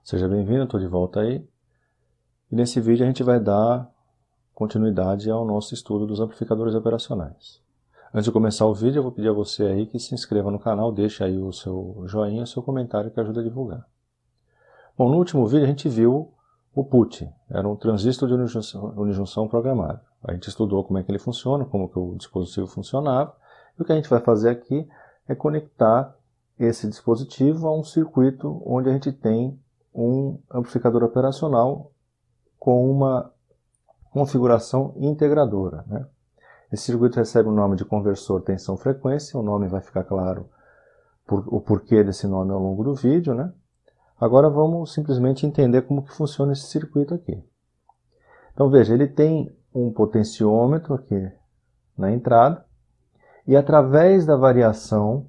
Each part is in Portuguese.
Seja bem-vindo, estou de volta aí. E nesse vídeo a gente vai dar continuidade ao nosso estudo dos amplificadores operacionais. Antes de começar o vídeo, eu vou pedir a você aí que se inscreva no canal, deixe aí o seu joinha, o seu comentário que ajuda a divulgar. Bom, no último vídeo a gente viu o PUT, era um transistor de unijunção programável. A gente estudou como é que ele funciona, como que o dispositivo funcionava, e o que a gente vai fazer aqui é conectar esse dispositivo a um circuito onde a gente tem um amplificador operacional com uma configuração integradora, né? Esse circuito recebe o nome de conversor tensão-frequência, o nome vai ficar claro o porquê desse nome ao longo do vídeo, né? Agora vamos simplesmente entender como que funciona esse circuito aqui. Então veja, ele tem um potenciômetro aqui na entrada e através da variação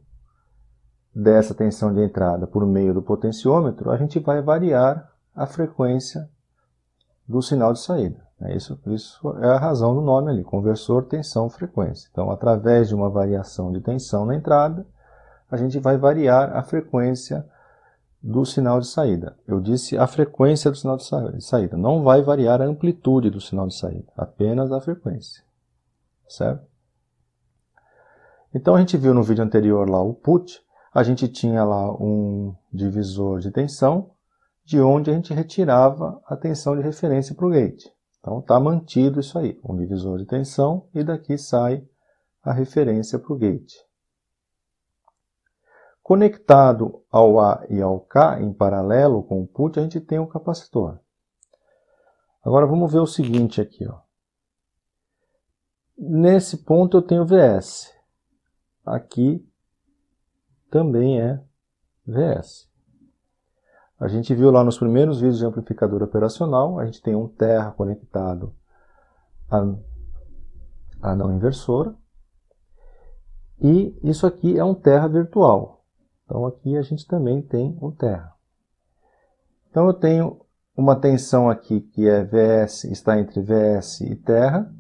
dessa tensão de entrada por meio do potenciômetro, a gente vai variar a frequência do sinal de saída. Isso é a razão do nome ali, conversor tensão-frequência. Então, através de uma variação de tensão na entrada, a gente vai variar a frequência do sinal de saída. Eu disse a frequência do sinal de saída, não vai variar a amplitude do sinal de saída, apenas a frequência. Certo? Então, a gente viu no vídeo anterior lá o PUT, a gente tinha lá um divisor de tensão, de onde a gente retirava a tensão de referência para o gate. Então está mantido isso aí, um divisor de tensão, e daqui sai a referência para o gate. Conectado ao A e ao K, em paralelo com o PUT, a gente tem um capacitor. Agora vamos ver o seguinte aqui, ó. Nesse ponto eu tenho VS. Aqui também é VS. A gente viu lá nos primeiros vídeos de amplificador operacional, a gente tem um terra conectado à não inversora. E isso aqui é um terra virtual. Então aqui a gente também tem um terra. Então eu tenho uma tensão aqui que é VS, está entre VS e terra.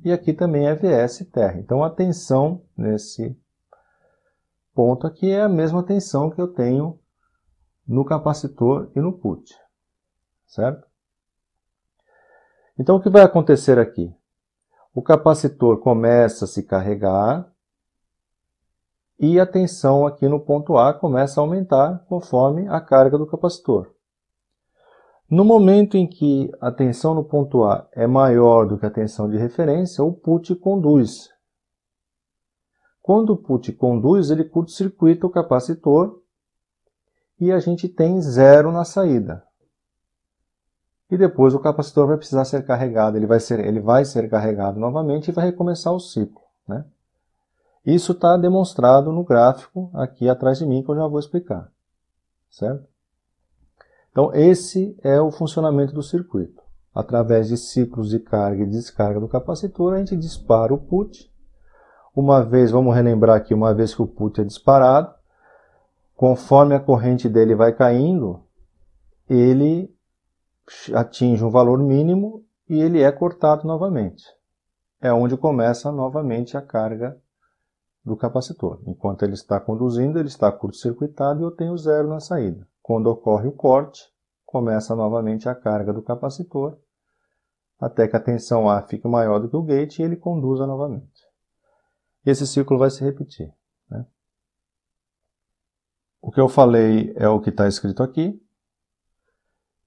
E aqui também é VS e terra. Então a tensão nesse ponto aqui é a mesma tensão que eu tenho no capacitor e no PUT, certo? Então o que vai acontecer aqui? O capacitor começa a se carregar e a tensão aqui no ponto A começa a aumentar conforme a carga do capacitor. No momento em que a tensão no ponto A é maior do que a tensão de referência, o PUT conduz. Quando o PUT conduz, ele curto-circuita o capacitor e a gente tem zero na saída. E depois o capacitor vai precisar ser carregado, ele vai ser carregado novamente e vai recomeçar o ciclo, né? Isso está demonstrado no gráfico aqui atrás de mim, que eu já vou explicar, certo? Então esse é o funcionamento do circuito. Através de ciclos de carga e descarga do capacitor, a gente dispara o PUT. Uma vez, vamos relembrar aqui, uma vez que o PUT é disparado, conforme a corrente dele vai caindo, ele atinge um valor mínimo e ele é cortado novamente. É onde começa novamente a carga do capacitor. Enquanto ele está conduzindo, ele está curto-circuitado e eu tenho zero na saída. Quando ocorre o corte, começa novamente a carga do capacitor, até que a tensão A fique maior do que o gate e ele conduza novamente. Esse ciclo vai se repetir, né? O que eu falei é o que está escrito aqui.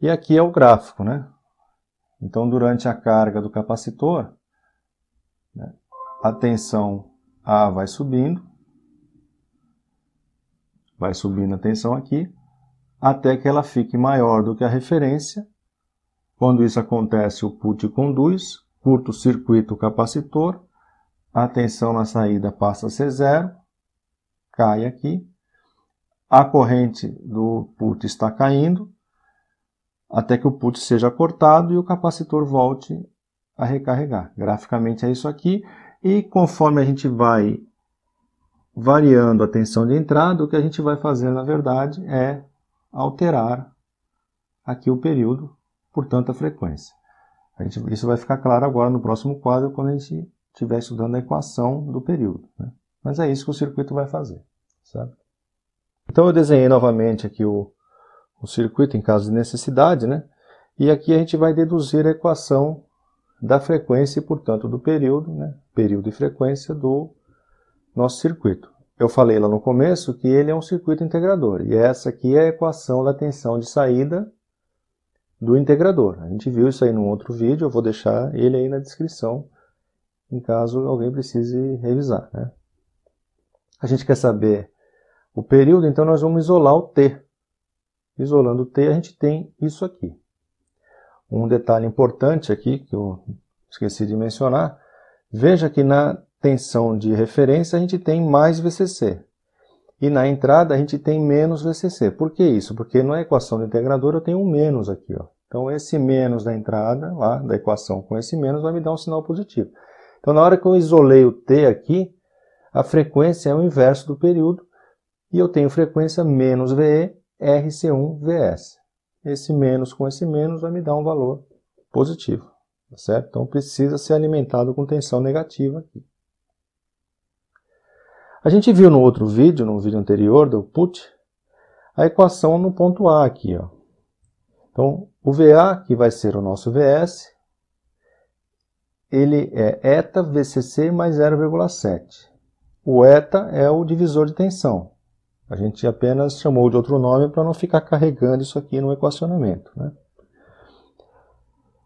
E aqui é o gráfico, né? Então, durante a carga do capacitor, né, a tensão A vai subindo a tensão aqui, até que ela fique maior do que a referência. Quando isso acontece, o PUT conduz, curto-circuita o capacitor, a tensão na saída passa a ser zero, cai aqui. A corrente do PUT está caindo, até que o PUT seja cortado e o capacitor volte a recarregar. Graficamente é isso aqui. E conforme a gente vai variando a tensão de entrada, o que a gente vai fazer, na verdade, é alterar aqui o período, portanto a frequência. Isso vai ficar claro agora no próximo quadro, quando a gente estiver estudando a equação do período, né? Mas é isso que o circuito vai fazer, certo? Então eu desenhei novamente aqui o o circuito em caso de necessidade, né? E aqui a gente vai deduzir a equação da frequência e, portanto, do período, né? Período e frequência do nosso circuito. Eu falei lá no começo que ele é um circuito integrador, e essa aqui é a equação da tensão de saída do integrador. A gente viu isso aí num outro vídeo, eu vou deixar ele aí na descrição, em caso alguém precise revisar, né? A gente quer saber o período, então nós vamos isolar o T. Isolando o T, a gente tem isso aqui. Um detalhe importante aqui, que eu esqueci de mencionar, veja que na tensão de referência a gente tem mais VCC. E na entrada a gente tem menos VCC. Por que isso? Porque na equação do integrador eu tenho um menos aqui, ó. Então esse menos da entrada, lá da equação com esse menos, vai me dar um sinal positivo. Então na hora que eu isolei o T aqui, a frequência é o inverso do período, e eu tenho frequência menos VE, RC1, VS. Esse menos com esse menos vai me dar um valor positivo, tá certo? Então precisa ser alimentado com tensão negativa aqui. A gente viu no outro vídeo, no vídeo anterior do PUT, a equação no ponto A aqui, ó. Então o VA, que vai ser o nosso VS, ele é eta VCC mais 0,7. O eta é o divisor de tensão. A gente apenas chamou de outro nome para não ficar carregando isso aqui no equacionamento, né?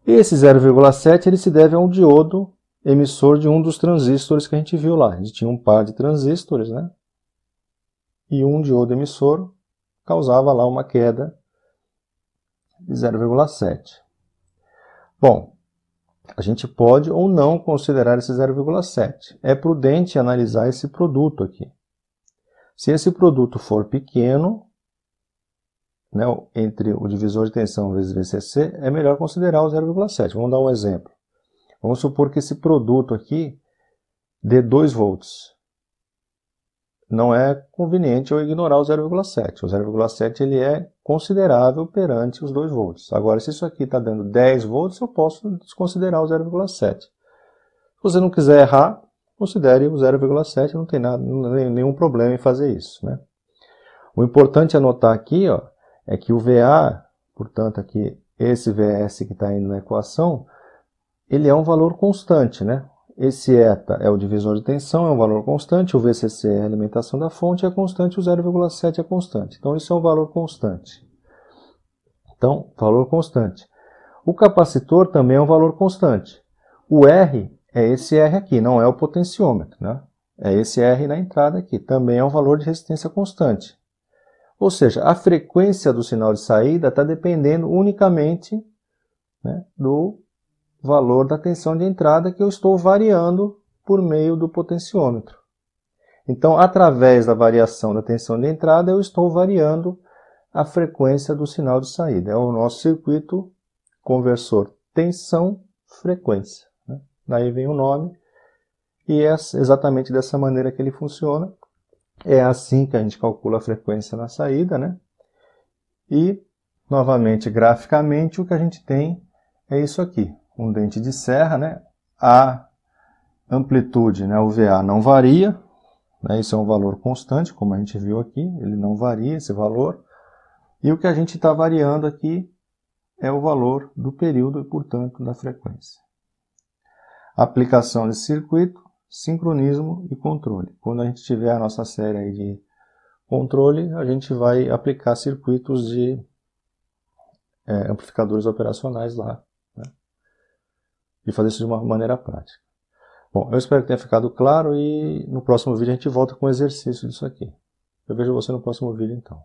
Esse 0,7 ele se deve a um diodo emissor de um dos transistores que a gente viu lá. A gente tinha um par de transistores, né? E um diodo emissor causava lá uma queda de 0,7. Bom, a gente pode ou não considerar esse 0,7. É prudente analisar esse produto aqui. Se esse produto for pequeno, né, entre o divisor de tensão vezes VCC, é melhor considerar o 0,7. Vamos dar um exemplo. Vamos supor que esse produto aqui dê 2 volts. Não é conveniente eu ignorar o 0,7. O 0,7 ele é considerável perante os 2 volts. Agora, se isso aqui está dando 10 volts, eu posso desconsiderar o 0,7. Se você não quiser errar, considere o 0,7, não tem nenhum problema em fazer isso, né? O importante anotar aqui, ó, é que o VA, portanto aqui esse VS que está indo na equação, ele é um valor constante, né? Esse eta é o divisor de tensão, é um valor constante, o VCC é a alimentação da fonte, é constante, o 0,7 é constante. Então isso é um valor constante. Então, valor constante. O capacitor também é um valor constante. O R é esse R aqui, não é o potenciômetro, né? É esse R na entrada aqui, também é um valor de resistência constante. Ou seja, a frequência do sinal de saída está dependendo unicamente, né, do valor da tensão de entrada que eu estou variando por meio do potenciômetro. Então, através da variação da tensão de entrada, eu estou variando a frequência do sinal de saída. É o nosso circuito conversor tensão-frequência. Daí vem o nome, e é exatamente dessa maneira que ele funciona. É assim que a gente calcula a frequência na saída, né? E, novamente, graficamente, o que a gente tem é isso aqui. Um dente de serra, né? A amplitude, né? O VA não varia, né? Isso é um valor constante, como a gente viu aqui. Ele não varia, esse valor. E o que a gente está variando aqui é o valor do período e, portanto, da frequência. Aplicação desse circuito, sincronismo e controle. Quando a gente tiver a nossa série aí de controle, a gente vai aplicar circuitos de amplificadores operacionais lá, né? E fazer isso de uma maneira prática. Bom, eu espero que tenha ficado claro e no próximo vídeo a gente volta com o exercício disso aqui. Eu vejo você no próximo vídeo então.